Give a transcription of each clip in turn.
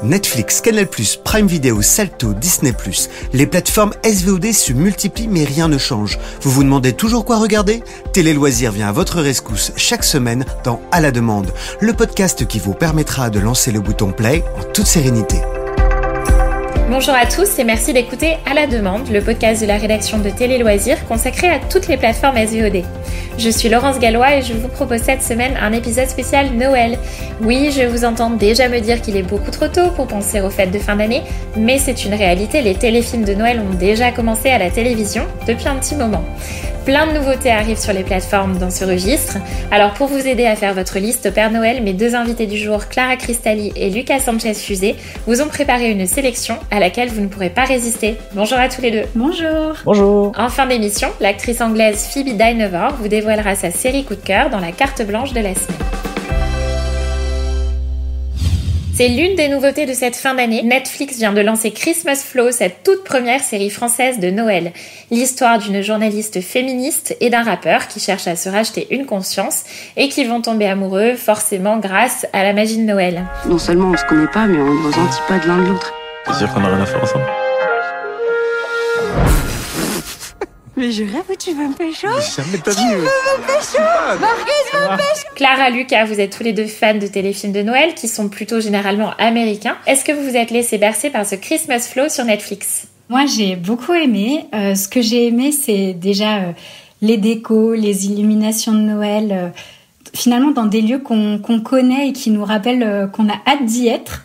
Netflix, Canal+, Prime Video, Salto, Disney+. Les plateformes SVOD se multiplient mais rien ne change. Vous vous demandez toujours quoi regarder ? Télé Loisirs vient à votre rescousse chaque semaine dans À la demande, le podcast qui vous permettra de lancer le bouton play en toute sérénité. Bonjour à tous et merci d'écouter À la demande, le podcast de la rédaction de Télé Loisirs consacré à toutes les plateformes SVOD. Je suis Laurence Gallois et je vous propose cette semaine un épisode spécial Noël. Oui, je vous entends déjà me dire qu'il est beaucoup trop tôt pour penser aux fêtes de fin d'année, mais c'est une réalité, les téléfilms de Noël ont déjà commencé à la télévision depuis un petit moment. Plein de nouveautés arrivent sur les plateformes dans ce registre. Alors pour vous aider à faire votre liste au Père Noël, mes deux invités du jour, Clara Cristalli et Lucas Sanchez-Fusé, vous ont préparé une sélection à laquelle vous ne pourrez pas résister. Bonjour à tous les deux. Bonjour. Bonjour. En fin d'émission, l'actrice anglaise Phoebe Dynevor vous dévoilera sa série coup de cœur dans la carte blanche de la semaine. C'est l'une des nouveautés de cette fin d'année. Netflix vient de lancer Christmas Flow, cette toute première série française de Noël. L'histoire d'une journaliste féministe et d'un rappeur qui cherchent à se racheter une conscience et qui vont tomber amoureux forcément grâce à la magie de Noël. Non seulement on se connaît pas, mais on ne ressentit pas de l'un de l'autre. C'est sûr qu'on n'a rien à faire ensemble. Mais je rêve où tu veux me pécho. Jamais de ta vie. Clara, Lucas, vous êtes tous les deux fans de téléfilms de Noël qui sont plutôt généralement américains. Est-ce que vous vous êtes laissé bercer par ce Christmas Flow sur Netflix ? Moi, j'ai beaucoup aimé. Ce que j'ai aimé, c'est déjà les décos, les illuminations de Noël. Finalement, dans des lieux qu'on connaît et qui nous rappellent qu'on a hâte d'y être.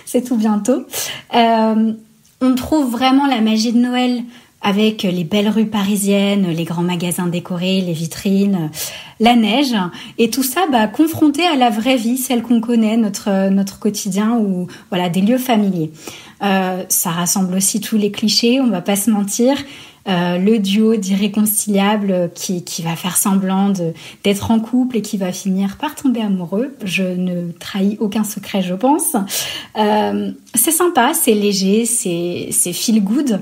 C'est tout bientôt. On trouve vraiment la magie de Noël avec les belles rues parisiennes, les grands magasins décorés, les vitrines, la neige, et tout ça confronté à la vraie vie, celle qu'on connaît, notre quotidien, ou voilà, des lieux familiers. Ça rassemble aussi tous les clichés, on va pas se mentir. Le duo d'irréconciliables qui va faire semblant d'être en couple et qui va finir par tomber amoureux. Je ne trahis aucun secret, je pense. C'est sympa, c'est léger, c'est feel good.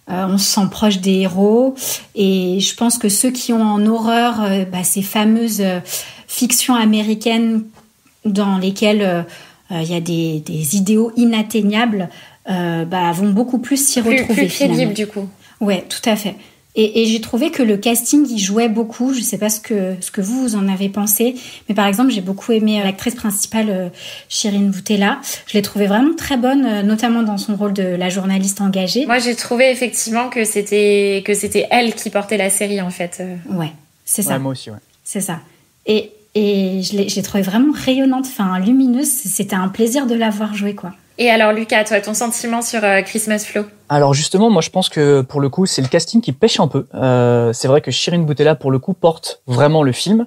On se sent proche des héros et je pense que ceux qui ont en horreur ces fameuses fictions américaines dans lesquelles il y a des idéaux inatteignables vont beaucoup plus s'y retrouver. Plus crédible du coup. Ouais, tout à fait. Et j'ai trouvé que le casting y jouait beaucoup. Je sais pas ce que vous en avez pensé, mais par exemple, j'ai beaucoup aimé l'actrice principale Shirin Boutella. Je l'ai trouvée vraiment très bonne, notamment dans son rôle de la journaliste engagée. Moi, j'ai trouvé effectivement que c'était elle qui portait la série en fait. Ouais, c'est ça. Ouais, moi aussi, ouais. C'est ça. Et je l'ai trouvée vraiment rayonnante, lumineuse. C'était un plaisir de la voir jouer, quoi. Et alors Lucas, toi, ton sentiment sur Christmas Flow ? Alors justement, moi je pense que pour le coup, c'est le casting qui pêche un peu. C'est vrai que Shirin Boutella, pour le coup, porte vraiment le film.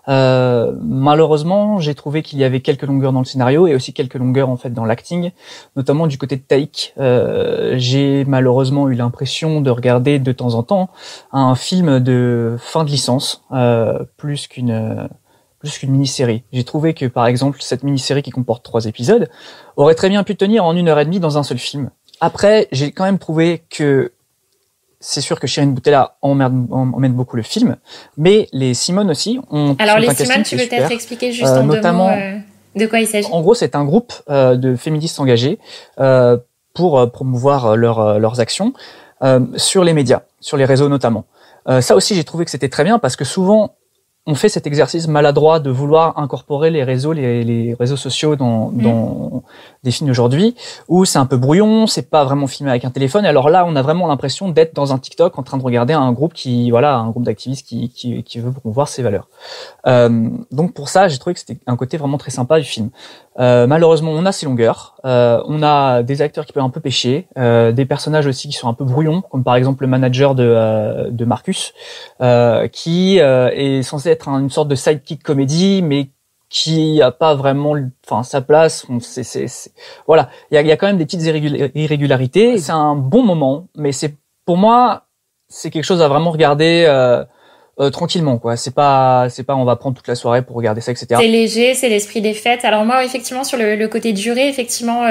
Malheureusement, j'ai trouvé qu'il y avait quelques longueurs dans le scénario et aussi quelques longueurs en fait dans l'acting, notamment du côté de Taïk. J'ai malheureusement eu l'impression de regarder de temps en temps un film de fin de licence, plus qu'une mini-série. J'ai trouvé que, par exemple, cette mini-série qui comporte 3 épisodes aurait très bien pu tenir en 1h30 dans un seul film. Après, j'ai quand même trouvé que c'est sûr que Shirin Boutella emmène beaucoup le film, mais les Simone aussi ont alors un les casting Simone, qui tu est peux peut-être super. expliquer juste en Notamment, 2 mots de quoi il s'agit. En gros, c'est un groupe de féministes engagés pour promouvoir leurs actions sur les médias, sur les réseaux notamment. Ça aussi, j'ai trouvé que c'était très bien parce que souvent, on fait cet exercice maladroit de vouloir incorporer les réseaux sociaux dans des films d'aujourd'hui, où c'est un peu brouillon, c'est pas vraiment filmé avec un téléphone. Alors là, on a vraiment l'impression d'être dans un TikTok en train de regarder un groupe un groupe d'activistes qui veut promouvoir ses valeurs. Donc pour ça, j'ai trouvé que c'était un côté vraiment très sympa du film. Malheureusement, on a ces longueurs, on a des acteurs qui peuvent un peu pêcher, des personnages aussi qui sont un peu brouillons, comme par exemple le manager de Marcus, qui est censé être une sorte de sidekick comédie, mais qui a pas vraiment sa place. Voilà, il y a quand même des petites irrégularités. C'est un bon moment, mais pour moi c'est quelque chose à vraiment regarder tranquillement, quoi. C'est pas on va prendre toute la soirée pour regarder ça, etc. C'est léger, c'est l'esprit des fêtes. Alors moi, effectivement, sur le côté durée, effectivement,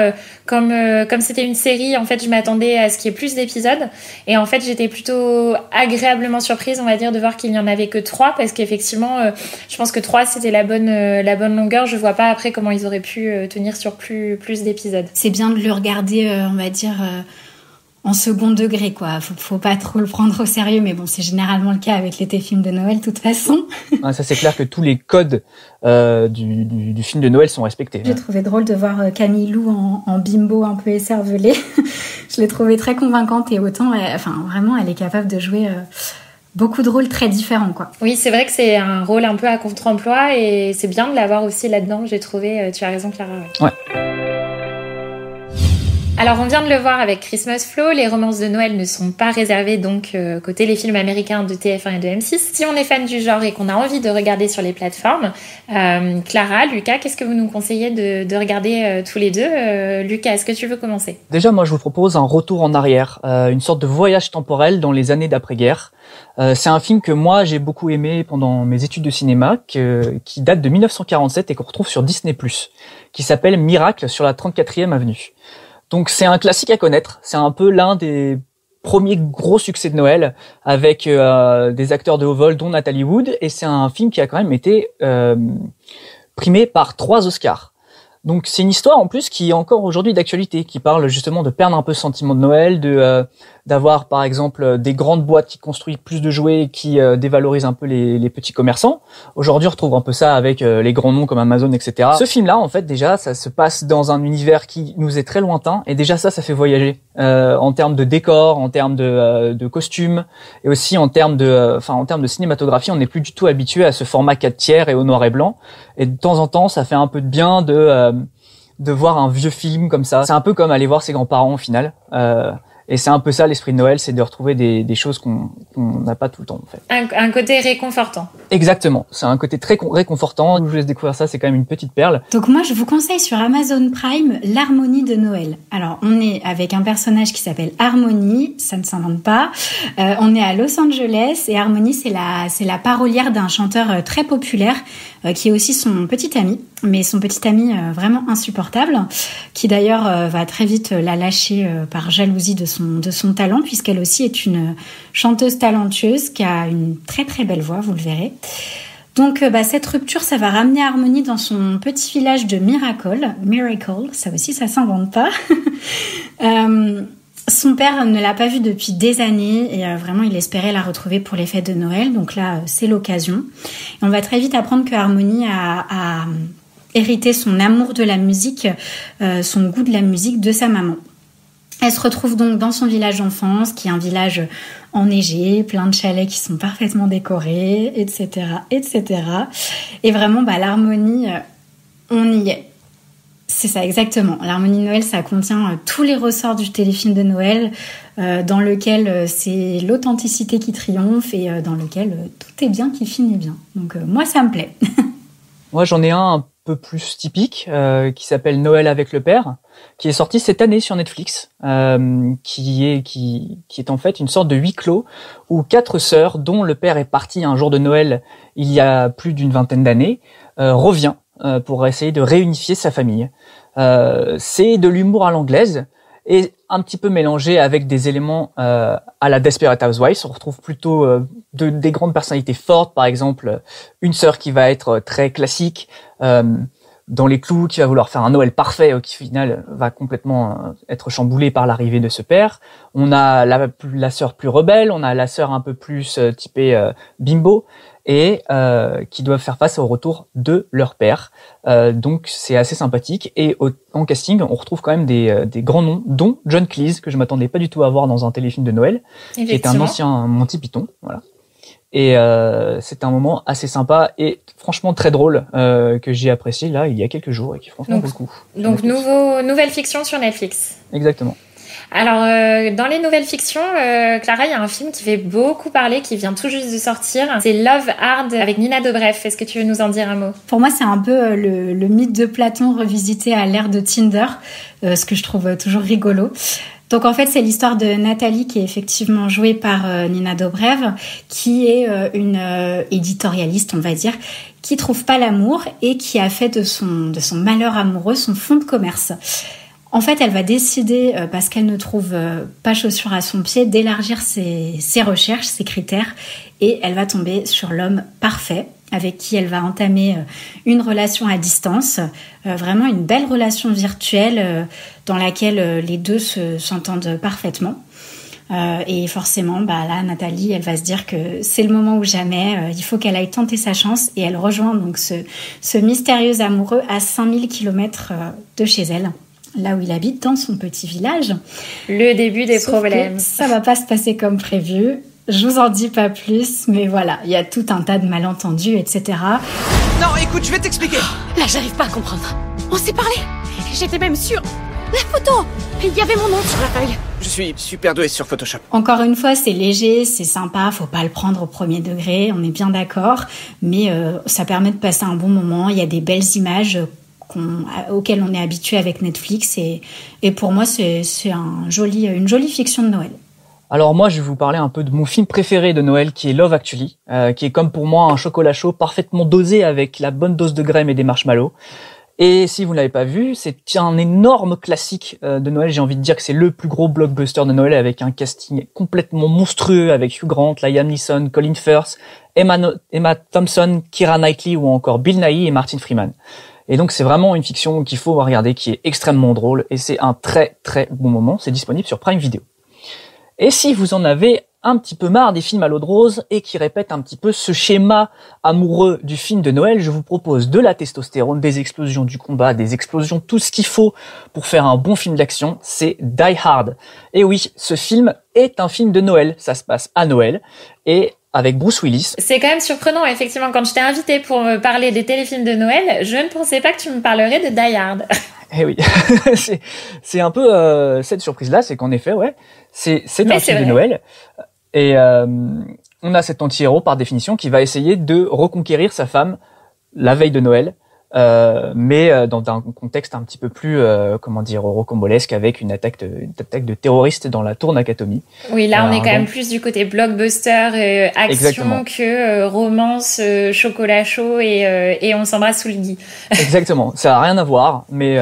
comme c'était une série, en fait, je m'attendais à ce qu'il y ait plus d'épisodes. Et en fait, j'étais plutôt agréablement surprise, on va dire, de voir qu'il n'y en avait que 3, parce qu'effectivement, je pense que 3, c'était la bonne longueur. Je vois pas après comment ils auraient pu tenir sur plus d'épisodes. C'est bien de le regarder, on va dire... en second degré, quoi. Faut pas trop le prendre au sérieux, mais bon, c'est généralement le cas avec les téléfilms de Noël, de toute façon. Ça, c'est clair que tous les codes du film de Noël sont respectés. J'ai trouvé drôle de voir Camille Lou en bimbo un peu écervelée. Je l'ai trouvée très convaincante et autant, vraiment, elle est capable de jouer beaucoup de rôles très différents, quoi. Oui, c'est vrai que c'est un rôle un peu à contre-emploi et c'est bien de l'avoir aussi là-dedans, j'ai trouvé. Tu as raison, Clara. Ouais. Alors, on vient de le voir avec Christmas Flow, les romances de Noël ne sont pas réservées donc qu'aux téléfilms américains de TF1 et de M6. Si on est fan du genre et qu'on a envie de regarder sur les plateformes, Clara, Lucas, qu'est-ce que vous nous conseillez de regarder tous les deux? Lucas, est-ce que tu veux commencer? Déjà, moi, je vous propose un retour en arrière, une sorte de voyage temporel dans les années d'après-guerre. C'est un film que moi, j'ai beaucoup aimé pendant mes études de cinéma, qui date de 1947 et qu'on retrouve sur Disney+, qui s'appelle Miracle sur la 34e avenue. Donc c'est un classique à connaître, c'est un peu l'un des premiers gros succès de Noël avec des acteurs de haut vol dont Natalie Wood, et c'est un film qui a quand même été primé par 3 Oscars. Donc c'est une histoire en plus qui est encore aujourd'hui d'actualité, qui parle justement de perdre un peu ce sentiment de Noël, d'avoir par exemple des grandes boîtes qui construisent plus de jouets, qui dévalorisent un peu les petits commerçants. Aujourd'hui on retrouve un peu ça avec les grands noms comme Amazon, etc. Ce film-là en fait déjà ça se passe dans un univers qui nous est très lointain, et déjà ça fait voyager en termes de décor, en termes de costumes, et aussi en termes de cinématographie. On n'est plus du tout habitué à ce format 4/3 et au noir et blanc, et de temps en temps ça fait un peu de bien de voir un vieux film comme ça. C'est un peu comme aller voir ses grands-parents au final. Et c'est un peu ça l'esprit de Noël, c'est de retrouver des choses qu'on n'a pas tout le temps en fait. Un côté réconfortant. Exactement, c'est un côté très réconfortant. Je vous laisse découvrir ça, c'est quand même une petite perle. Donc moi je vous conseille sur Amazon Prime l'harmonie de Noël. Alors on est avec un personnage qui s'appelle Harmonie, ça ne s'invente pas. On est à Los Angeles et Harmonie c'est la parolière d'un chanteur très populaire qui est aussi son petit ami, mais son petit ami vraiment insupportable, qui d'ailleurs va très vite la lâcher par jalousie de son talent, puisqu'elle aussi est une chanteuse talentueuse qui a une très très belle voix, vous le verrez. Donc cette rupture, ça va ramener Harmonie dans son petit village de Miracle, ça aussi ça s'invente pas. Son père ne l'a pas vue depuis des années et vraiment il espérait la retrouver pour les fêtes de Noël, donc là c'est l'occasion. Et on va très vite apprendre que Harmonie a hérité son amour de la musique, son goût de la musique de sa maman. Elle se retrouve donc dans son village d'enfance, qui est un village enneigé, plein de chalets qui sont parfaitement décorés, etc., etc. Et vraiment, l'harmonie, on y est. C'est ça, exactement. L'harmonie de Noël, ça contient tous les ressorts du téléfilm de Noël, dans lequel c'est l'authenticité qui triomphe et dans lequel tout est bien qui finit bien. Donc moi, ça me plaît. Moi, j'en ai un peu plus typique qui s'appelle Noël avec le père, qui est sorti cette année sur Netflix, qui est en fait une sorte de huis clos où 4 sœurs, dont le père est parti un jour de Noël il y a plus d'une vingtaine d'années, revient pour essayer de réunifier sa famille. C'est de l'humour à l'anglaise et un petit peu mélangé avec des éléments à la Desperate Housewives. On retrouve plutôt des grandes personnalités fortes, par exemple une sœur qui va être très classique, dans les clous, qui va vouloir faire un Noël parfait, qui au final va complètement être chamboulée par l'arrivée de ce père. On a la sœur plus rebelle, on a la sœur un peu plus typée bimbo, et qui doivent faire face au retour de leur père. Donc c'est assez sympathique, et en casting on retrouve quand même des grands noms, dont John Cleese, que je m'attendais pas du tout à voir dans un téléfilm de Noël, qui est un ancien Monty Python, voilà. Et c'est un moment assez sympa et franchement très drôle que j'ai apprécié là il y a quelques jours et qui franchement vaut le coup. Donc nouvelle fiction sur Netflix. Exactement. Alors dans les nouvelles fictions, Clara, il y a un film qui fait beaucoup parler, qui vient tout juste de sortir. C'est Love Hard avec Nina Dobrev. Est-ce que tu veux nous en dire un mot? Pour moi, c'est un peu le mythe de Platon revisité à l'ère de Tinder, ce que je trouve toujours rigolo. Donc en fait, c'est l'histoire de Nathalie qui est effectivement jouée par Nina Dobrev, qui est une éditorialiste, on va dire, qui trouve pas l'amour et qui a fait de son malheur amoureux son fonds de commerce. En fait, elle va décider, parce qu'elle ne trouve pas chaussure à son pied, d'élargir ses recherches, ses critères, et elle va tomber sur l'homme parfait, avec qui elle va entamer une relation à distance, vraiment une belle relation virtuelle dans laquelle les deux s'entendent parfaitement. Et forcément, là, Nathalie, elle va se dire que c'est le moment ou jamais, il faut qu'elle aille tenter sa chance, et elle rejoint donc ce mystérieux amoureux à 5000 km de chez elle, là où il habite, dans son petit village. Le début des problèmes. Ça va pas se passer comme prévu. Je vous en dis pas plus, mais voilà, il y a tout un tas de malentendus, etc. Non, écoute, je vais t'expliquer. Là, j'arrive pas à comprendre. On s'est parlé. J'étais même sûre. La photo, il y avait mon nom sur la feuille. Je suis super doué sur Photoshop. Encore une fois, c'est léger, c'est sympa, faut pas le prendre au premier degré, on est bien d'accord, mais ça permet de passer un bon moment. Il y a des belles images auxquelles on est habitué avec Netflix, et pour moi, c'est une jolie fiction de Noël. Alors moi, je vais vous parler un peu de mon film préféré de Noël, qui est Love Actually, qui est comme pour moi un chocolat chaud parfaitement dosé avec la bonne dose de graines et des marshmallows. Et si vous ne l'avez pas vu, c'est un énorme classique de Noël. J'ai envie de dire que c'est le plus gros blockbuster de Noël, avec un casting complètement monstrueux, avec Hugh Grant, Liam Neeson, Colin Firth, Emma Thompson, Keira Knightley ou encore Bill Nighy et Martin Freeman. Et donc c'est vraiment une fiction qu'il faut regarder, qui est extrêmement drôle, et c'est un très très bon moment. C'est disponible sur Prime Video. Et si vous en avez un petit peu marre des films à l'eau de rose et qui répètent un petit peu ce schéma amoureux du film de Noël, je vous propose de la testostérone, des explosions du combat, des explosions, tout ce qu'il faut pour faire un bon film d'action, c'est Die Hard. Et oui, ce film est un film de Noël, ça se passe à Noël, et avec Bruce Willis. C'est quand même surprenant, effectivement, quand je t'ai invité pour me parler des téléfilms de Noël, je ne pensais pas que tu me parlerais de Die Hard. Eh oui, c'est un peu cette surprise-là, c'est qu'en effet, ouais, c'est un film de Noël, et on a cet anti-héros par définition qui va essayer de reconquérir sa femme la veille de Noël, mais dans un contexte un petit peu plus rocambolesque, avec une attaque de terroristes dans la tour Nakatomi. Oui, là on est quand même plus du côté blockbuster, action. Exactement. Que romance, chocolat chaud et on s'embrasse sous le lit. Exactement, ça a rien à voir, mais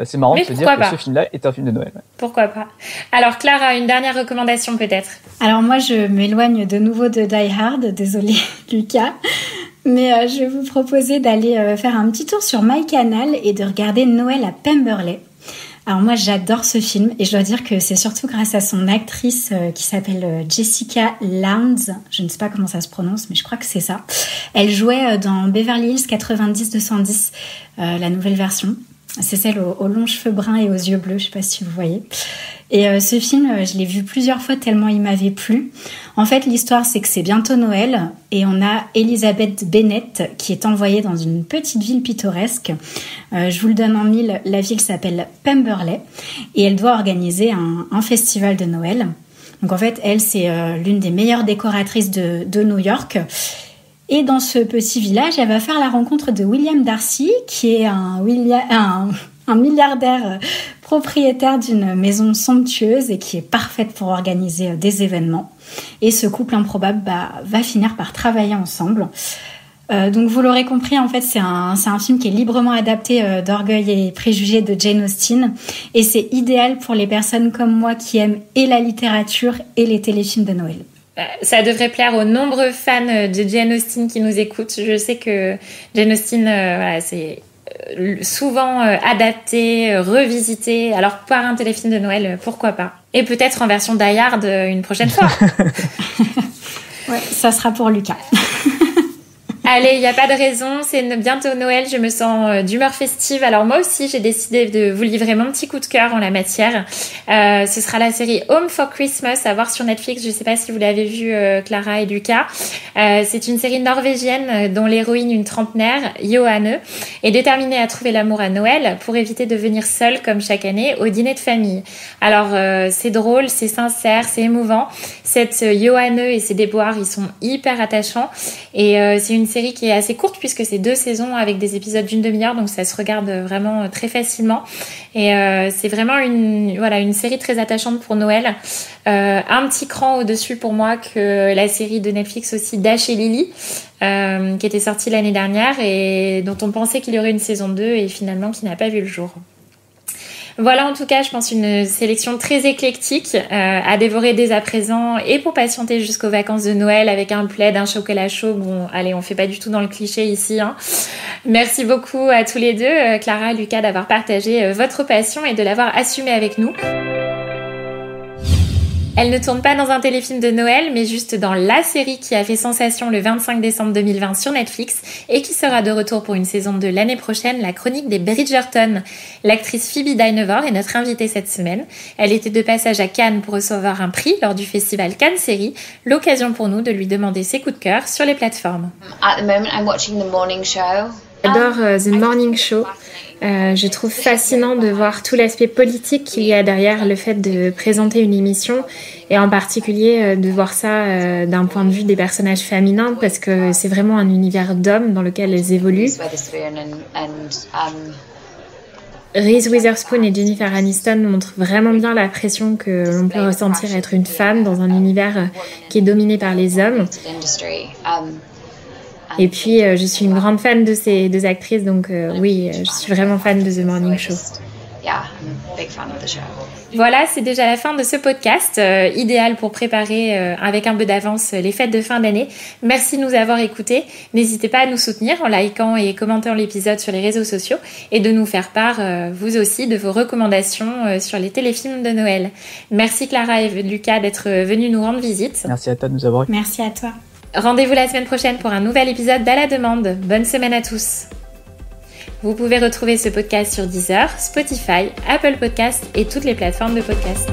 c'est marrant de se dire que ce film-là est un film de Noël. Ouais. Pourquoi pas. Alors Clara, une dernière recommandation peut-être. Alors moi je m'éloigne de nouveau de Die Hard, désolé Lucas. Mais je vais vous proposer d'aller faire un petit tour sur MyCanal et de regarder Noël à Pemberley. Alors moi j'adore ce film, et je dois dire que c'est surtout grâce à son actrice qui s'appelle Jessica Lange. Je ne sais pas comment ça se prononce, mais je crois que c'est ça. Elle jouait dans Beverly Hills 90-210, la nouvelle version. C'est celle aux longs cheveux bruns et aux yeux bleus, je sais pas si vous voyez. Et ce film, je l'ai vu plusieurs fois tellement il m'avait plu. En fait, l'histoire, c'est que c'est bientôt Noël et on a Elizabeth Bennet qui est envoyée dans une petite ville pittoresque. Je vous le donne en mille, la ville s'appelle Pemberley et elle doit organiser un festival de Noël. Donc en fait, elle, c'est l'une des meilleures décoratrices de New York. Et dans ce petit village, elle va faire la rencontre de William Darcy, qui est un milliardaire propriétaire d'une maison somptueuse et qui est parfaite pour organiser des événements. Et ce couple improbable va finir par travailler ensemble. Donc vous l'aurez compris, en fait, c'est un film qui est librement adapté d'Orgueil et Préjugés de Jane Austen. Et c'est idéal pour les personnes comme moi qui aiment et la littérature et les téléfilms de Noël. Ça devrait plaire aux nombreux fans de Jane Austen qui nous écoutent. Je sais que Jane Austen, c'est souvent adapté, revisité. Alors par un téléfilm de Noël, pourquoi pas. Et peut-être en version Die Hard une prochaine fois. Ouais, ça sera pour Lucas. Allez, il n'y a pas de raison, c'est bientôt Noël, je me sens d'humeur festive. Alors moi aussi, j'ai décidé de vous livrer mon petit coup de cœur en la matière. Ce sera la série Home for Christmas à voir sur Netflix. Je ne sais pas si vous l'avez vu, Clara et Lucas. C'est une série norvégienne dont l'héroïne, une trentenaire, Johanne, est déterminée à trouver l'amour à Noël pour éviter de venir seule, comme chaque année, au dîner de famille. Alors, c'est drôle, c'est sincère, c'est émouvant. Cette Johanne et ses déboires, ils sont hyper attachants. Et c'est une série série qui est assez courte puisque c'est 2 saisons avec des épisodes d'une demi-heure, donc ça se regarde vraiment très facilement. Et c'est vraiment une série très attachante pour Noël. Un petit cran au-dessus pour moi que la série de Netflix aussi Dash et Lily, qui était sortie l'année dernière et dont on pensait qu'il y aurait une saison 2 et finalement qui n'a pas vu le jour. Voilà en tout cas, je pense une sélection très éclectique à dévorer dès à présent et pour patienter jusqu'aux vacances de Noël avec un plaid, un chocolat chaud. Bon, allez, on fait pas du tout dans le cliché ici, hein. Merci beaucoup à tous les deux, Clara et Lucas, d'avoir partagé votre passion et de l'avoir assumée avec nous. Elle ne tourne pas dans un téléfilm de Noël, mais juste dans la série qui a fait sensation le 25 décembre 2020 sur Netflix et qui sera de retour pour une saison 2 l'année prochaine, la chronique des Bridgerton. L'actrice Phoebe Dynevor est notre invitée cette semaine. Elle était de passage à Cannes pour recevoir un prix lors du festival Cannes Série, l'occasion pour nous de lui demander ses coups de cœur sur les plateformes. At the moment, I'm watching The Morning Show. J'adore The Morning Show. Je trouve fascinant de voir tout l'aspect politique qu'il y a derrière le fait de présenter une émission et en particulier de voir ça d'un point de vue des personnages féminins parce que c'est vraiment un univers d'hommes dans lequel elles évoluent. Reese Witherspoon et Jennifer Aniston montrent vraiment bien la pression que l'on peut ressentir être une femme dans un univers qui est dominé par les hommes. Et puis, je suis une grande fan de ces 2 actrices, donc oui, je suis vraiment fan de The Morning Show. Voilà, c'est déjà la fin de ce podcast, idéal pour préparer avec un peu d'avance les fêtes de fin d'année. Merci de nous avoir écoutés. N'hésitez pas à nous soutenir en likant et commentant l'épisode sur les réseaux sociaux et de nous faire part, vous aussi, de vos recommandations sur les téléfilms de Noël. Merci Clara et Lucas d'être venus nous rendre visite. Merci à toi de nous avoir écoutés. Merci à toi. Rendez-vous la semaine prochaine pour un nouvel épisode d'À la demande. Bonne semaine à tous. Vous pouvez retrouver ce podcast sur Deezer, Spotify, Apple Podcasts et toutes les plateformes de podcast.